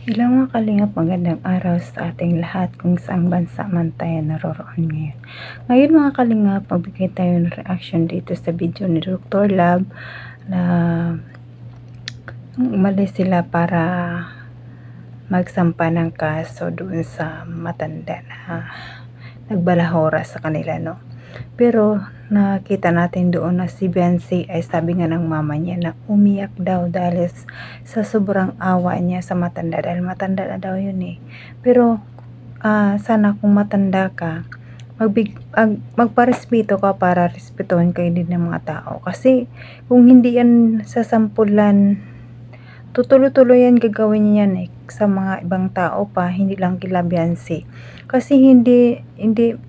Ilang mga kalingap, magandang araw sa ating lahat kung saang bansa man tayo naroroon ngayon. Ngayon mga kalingap, magbigay tayo ng reaction dito sa video ni Dr. Love na umalis sila para magsampa ng kaso doon sa matanda na nagbalahora sa kanila, no? Pero nakita natin doon na si Beyonce ay sabi nga ng mama niya na umiyak daw dahil sa sobrang awa niya sa matanda, dahil matanda na daw yun eh. Pero sana kung matanda ka, magparespeto ka para respetuhin kayo din ng mga tao. Kasi kung hindi yan sasampulan, tutuloy-tuloy yan, gagawin niya yan sa mga ibang tao pa, hindi lang kila Beyonce. Kasi hindi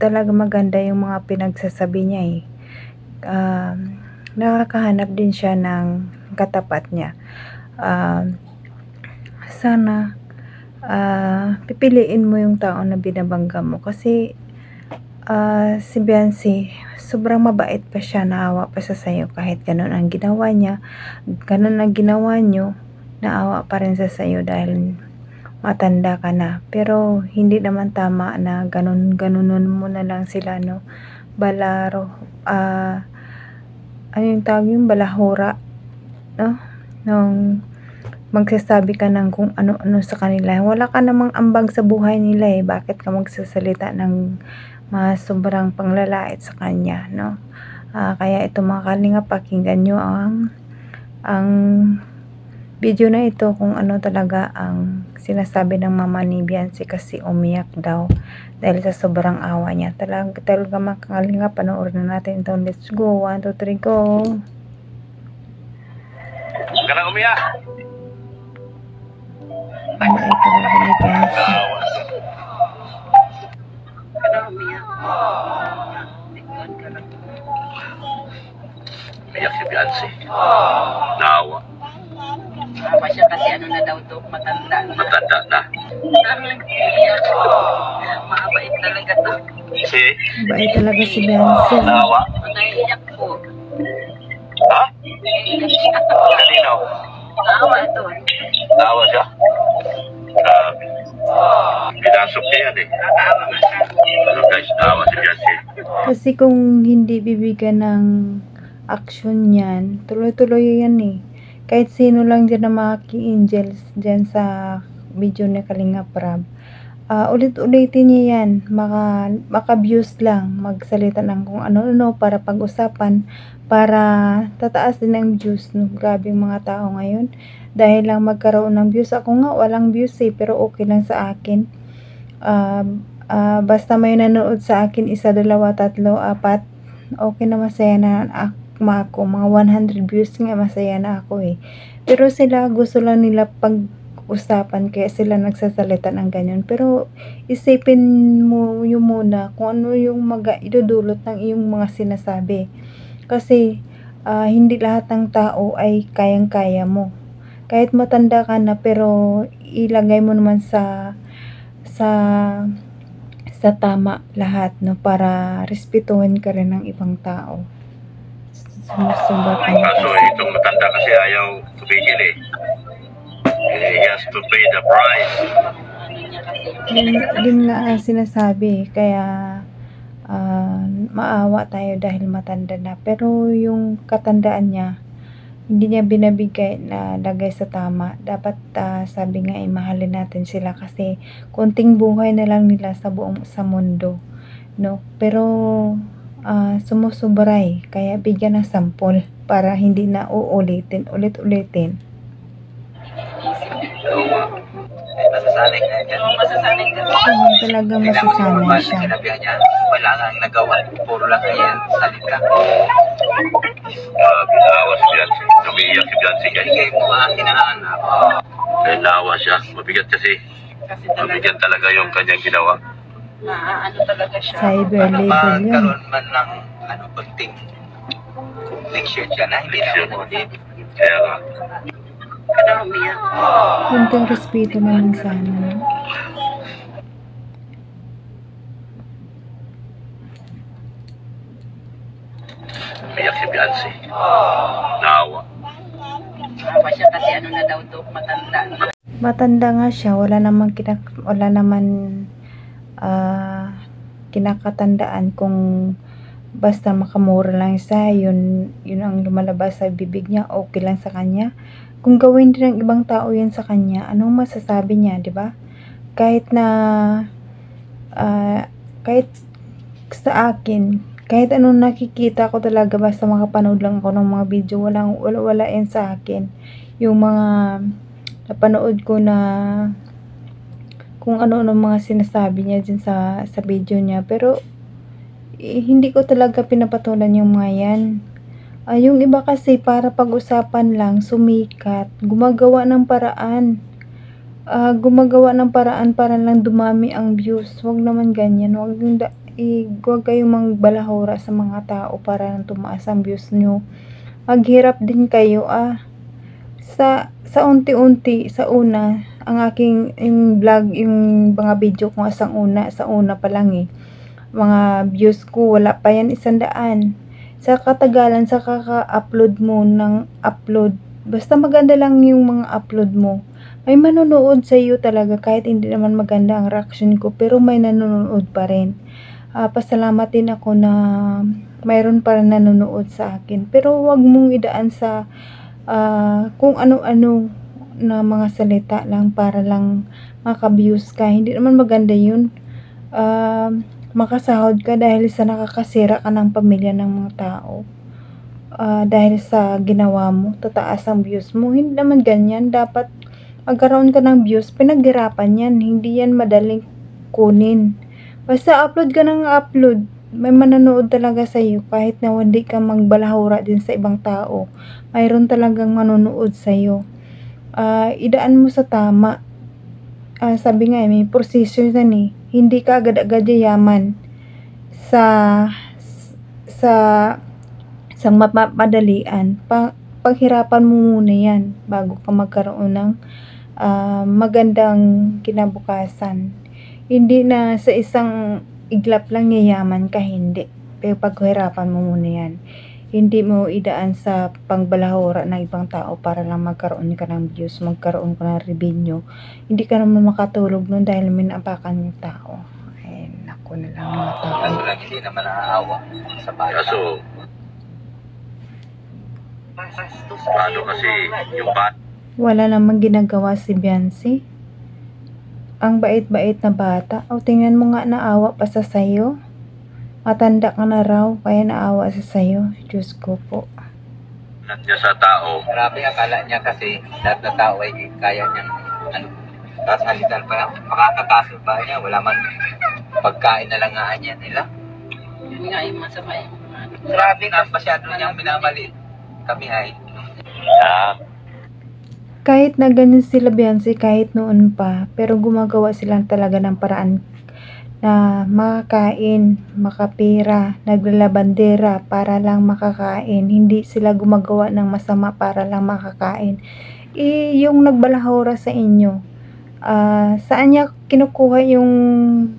talaga maganda yung mga pinagsasabi niya eh. Nakakahanap din siya ng katapat niya. Sana pipiliin mo yung tao na binabangga mo, kasi si Beyonce sobrang mabait pa siya, naawa pa sa sayo kahit ganun ang ginawa niya, ganun ang ginawa niyo, naawa pa rin sa sayo dahil matanda ka na. Pero hindi naman tama na ganunon mo na lang sila, no? Ano yung tawag yung balahura, no? Nung magsasabi ka ng kung ano-ano sa kanila, wala ka namang ambag sa buhay nila eh, bakit ka magsasalita ng mas sobrang panglalait sa kanya, no? Kaya ito mga kalingap, pakinggan nyo ang video na ito kung ano talaga ang sinasabi ng mama ni Beyonce, kasi umiyak daw dahil sa sobrang awa niya. Talaga mga kalingap, panoorin na natin ito. Let's go, 1, 2, 3, go. Huwag ka na umiyak. Mabait talaga ni Beyonce. Umiyak si Beyonce. Naawa. Naawa siya kasi ano na daw to, matanda na. Matanda na. Mabait talaga to. Si? Mabait talaga si Beyonce. Naawa. Naiiyak po. Ha? Naiiyak siya. Kalinaw. Naawa to. Naawa siya? Grabe. Pinasok niya yan eh. Naawa nga siya. Ano guys, naawa si Beyonce. Kasi kung hindi bibigyan ng action yan, tuloy-tuloy yan eh. Kahit sino lang dyan na mga ki-angels dyan sa video ni Kalingap Rab, ulit-ulitin niya yan, maka-views lang, magsalita ng kung ano-ano para pag-usapan, para tataas din ang views, no? Grabe yung mga tao ngayon, dahil lang magkaroon ng views. Ako nga walang views eh, pero okay lang sa akin. Basta may nanood sa akin, 1, 2, 3, 4, okay na, masaya na ako. Mga 100 views nga, masaya na ako eh. Pero sila, gusto lang nila pag-usapan, kaya sila nagsasalita ng ganyan. Pero isipin mo yung muna kung ano yung idudulot ng iyong mga sinasabi. Kasi hindi lahat ng tao ay kayang-kaya mo. Kahit matanda ka na, pero ilagay mo naman sa tama lahat, no, para respetuhin ka rin ng ibang tao. Sumusubat ka na Kaso kasi. itong matanda kasi ayaw tumigil eh. He has to pay the price. Yun nga ang sinasabi, kaya maawa tayo dahil matanda na. Pero yung katandaan niya, hindi niya binabigay na lagay sa tama. Dapat sabi nga mahalin natin sila, kasi konting buhay na lang nila sa mundo, no? Pero sumusubray, kaya bigyan ng sampol para hindi na ulitin. Masasanay ka dyan. Masasanay ka. Talagang masasanay siya. Sinabihan niya, wala nang nagawa. Puro lang yan, salita. Naawa si Beyonce. Umiiyak si Beyonce guys. Bigay mo ang hinahanap. Dahil naawa siya. Mabigat kasi. Mabigat talaga yung kanyang ginawa. Ano talaga siya. Cyber label yan. Magkaroon man ng kunting share siya na hindi na ulit. Kaya nga. Kada umiyak. Kunting respeto naman sana, no? Umiyak si Beyonce. Naawa. Naawa siya kasi ano na daw to, matanda na. matanda nga siya, wala naman kinakatandaan kung basta makamura lang siya, yun ang lumalabas sa bibig niya, okay lang sa kanya. Kung gawin din ng ibang tao yun sa kanya, anong masasabi niya, di ba? Kahit sa akin, kahit anong nakikita ko talaga, basta makapanood lang ako ng mga video, wala yan sa akin. Yung mga napanood ko na kung ano mga sinasabi niya dyan sa video niya, pero hindi ko talaga pinapatulan yung mga yan. Yung iba kasi para pag-usapan lang, sumikat, gumagawa ng paraan para lang dumami ang views. Huwag naman ganyan, huwag kayong mangbalahura sa mga tao para lang tumaas ang views nyo. Maghirap din kayo sa unti-unti. Sa una, yung vlog, yung mga video ko sa una pa lang mga views ko wala pa yan 100. Sa katagalan, sa kaka-upload mo ng upload, basta maganda lang yung mga upload mo, may manonood sa iyo talaga. Kahit hindi naman maganda ang reaction ko, pero may nanonood pa rin. Pasalamat din ako na mayroon pa rin nanonood sa akin. Pero wag mong idaan sa kung ano-ano na mga salita lang para lang maka-views ka. Hindi naman maganda yun. Makasahod ka dahil sa nakakasira ka ng pamilya ng mga tao. Dahil sa ginawa mo, tataas ang views mo. Hindi naman ganyan. Dapat magkaroon ka ng views, pinaghirapan yan. Hindi yan madaling kunin. Basta upload ka ng upload, may manonood talaga sa iyo. Kahit na hindi ka magbalahura din sa ibang tao, mayroon talagang manonood sa iyo. Idaan mo sa tama. Sabi nga may prosesyo yan hindi ka agad-agad yaman sa madalian. Paghirapan mo muna yan bago ka magkaroon ng magandang kinabukasan. Hindi na sa isang iglap lang yayaman ka, hindi. Pero paghirapan mo muna yan. Hindi mo idaan sa pangbalahura ng ibang tao para lang magkaroon ka ng views, magkaroon ka ng revenue. Hindi ka naman makatulog nun dahil minapakan yung tao. Ay, naku na lang mga tao. Kaso lang hindi naman naaawa sa bahay. Kaso, ano kasi yung bata, Wala namang ginagawa si Beyonce. Ang bait-bait na bata. Tingnan mo nga, naawa pa sa sayo. Matanda ka na raw, kaya naawa sa sayo. Diyos ko po. niya sa tao, Grabe, akala niya kasi lahat na tao ay kaya niyang kasalitan pa. Makakakaso ba niya? Wala man pagkain na lang nga niya nila. Yun nga yung masama yung Grabe nga, masyado niyang minamaliit kami ay. Kahit na ganyan sila Beyonce, kahit noon pa, pero gumagawa sila talaga ng paraan na makakain, makapira, naglalabandera para lang makakain. Hindi sila gumagawa ng masama para lang makakain. Yung nagbalahura sa inyo, saan niya kinukuha yung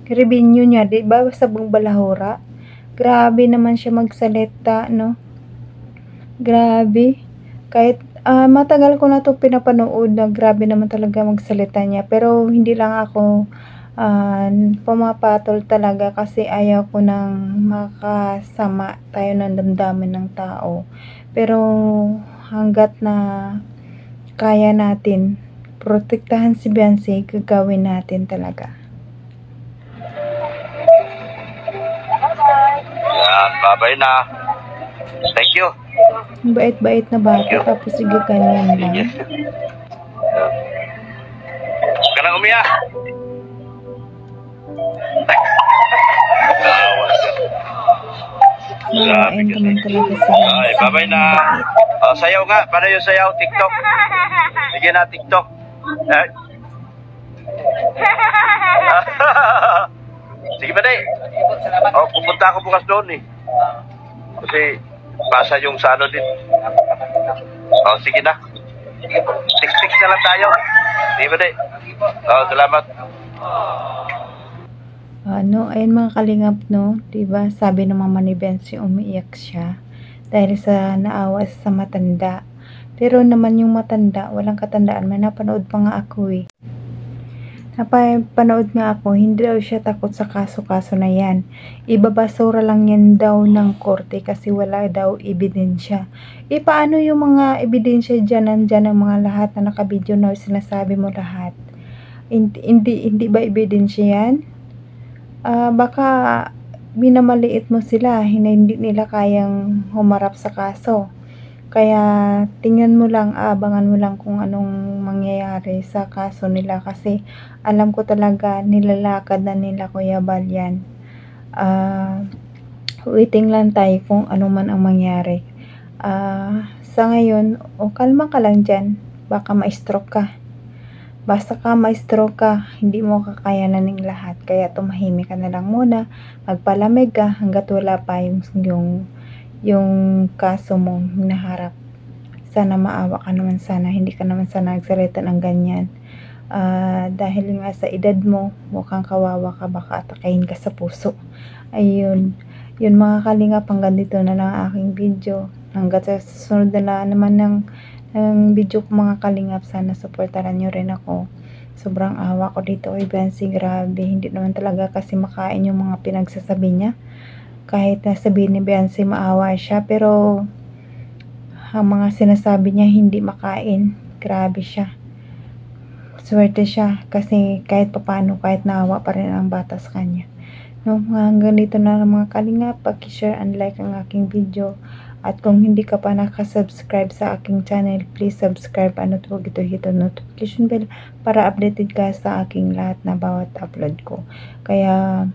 revenue niya, di ba? Sa balahura. Grabe naman siya magsalita, no? Grabe. Kahit matagal ko na to pinapanood na grabe naman talaga magsalita niya. Pero hindi lang ako pumapatol talaga kasi ayaw ko nang makasama tayo ng damdamin ng tao. Pero hanggat na kaya natin protektahan si Beyonce, gagawin natin talaga. yan, babay na. Thank you. Ang bait-bait na bata, tapos sige ganyan lang. Huwag ka nang umiyak. Mawain naman talaga si Beyonce. Ay, babay na. Sayaw nga. Paano yung sayaw? TikTok. Sige na, TikTok. Sige ba, Day? Pupunta ako bukas doon Kasi pasa yung sa ano din. Sige na. Tik-tik na lang tayo. Sige ba, Day? Salamat. Ayun mga kalingap, no? Diba, sabi ng mama ni Beyonce, umiiyak siya dahil sa naawa sa matanda. Pero naman yung matanda, walang katandaan, may napanood pa nga ako eh. Napanood nga ako, hindi daw siya takot sa kaso-kaso na yan. Ibabasura lang yan daw ng korte kasi wala daw ebidensya. Paano yung mga ebidensya dyan, nandyan ang mga lahat na nakabidyo na sinasabi mo lahat? Hindi ba ebidensya yan? Baka minamaliit mo sila, hindi nila kayang humarap sa kaso. Kaya tingnan mo lang, abangan mo lang kung anong mangyayari sa kaso nila kasi alam ko talaga nilalakad na nila Kuya Bal yan. Waiting lang tayo kung ano man ang mangyari. Sa ngayon, kalma ka lang dyan, baka ma-stroke ka. Basta ka ma-stroke ka, hindi mo kakayanan ng lahat. Kaya tumahimik ka na lang muna, magpalamig ka hanggat wala pa yung kaso mong hinaharap. Sana maawa ka naman sana, hindi ka naman sana nagsalita ng ganyan. Dahil nga sa edad mo, mukhang kawawa ka, baka atakayin ka sa puso. Ayun, yun mga kalingap, hanggang dito na lang aking video. Hanggat sa susunod na naman ng video ko mga kalingap, sana supportaran nyo rin ako. Sobrang awa ko dito kay Biancy, grabe, hindi naman talaga kasi makain yung mga pinagsasabi niya. Kahit nasabihin ni Biancy maawa siya, pero ang mga sinasabi niya hindi makain. Grabe siya. Swerte siya kasi kahit papano, kahit naawa pa rin ang bata sa kanya. No, hanggang dito na lang mga kalingap. Pag-share and like ang aking video. At kung hindi ka pa nakasubscribe sa aking channel, please subscribe and hit notification bell para updated ka sa aking lahat na bawat upload ko. Kaya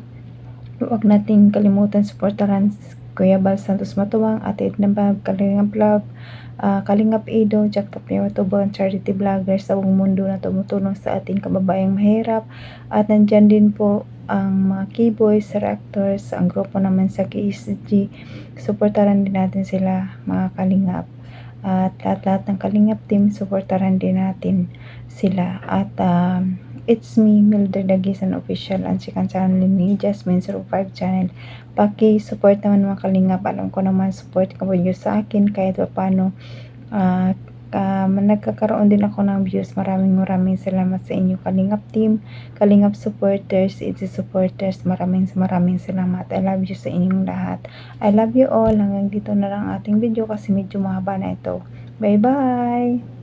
huwag nating kalimutan supportaran Kuya Bal Santos Matuwang, Ate Edna Bab, Kalingap Love, Kalingap Edo, Jackpot YouTuber, charity vlogger sa buong mundo na tumutulong sa ating kababayang mahirap. At nandyan din po ang mga keyboys, reactors, ang grupo naman sa KSG. Supportaran din natin sila mga kalingap. At lahat-lahat ng kalingap team, supportaran din natin sila. At it's me, Mildred Dagisan Official, ang second channel ni Jasmine 05 channel. Paki-support naman mga kalingap. Alam ko naman support ka po sa akin kahit paano. Nagkakaroon din ako ng views. Maraming salamat sa inyo kalingap team, kalingap supporters, Itzy supporters. Maraming salamat. I love you sa inyong lahat. I love you all. Hanggang dito na lang ating video kasi medyo mahaba na ito. Bye bye.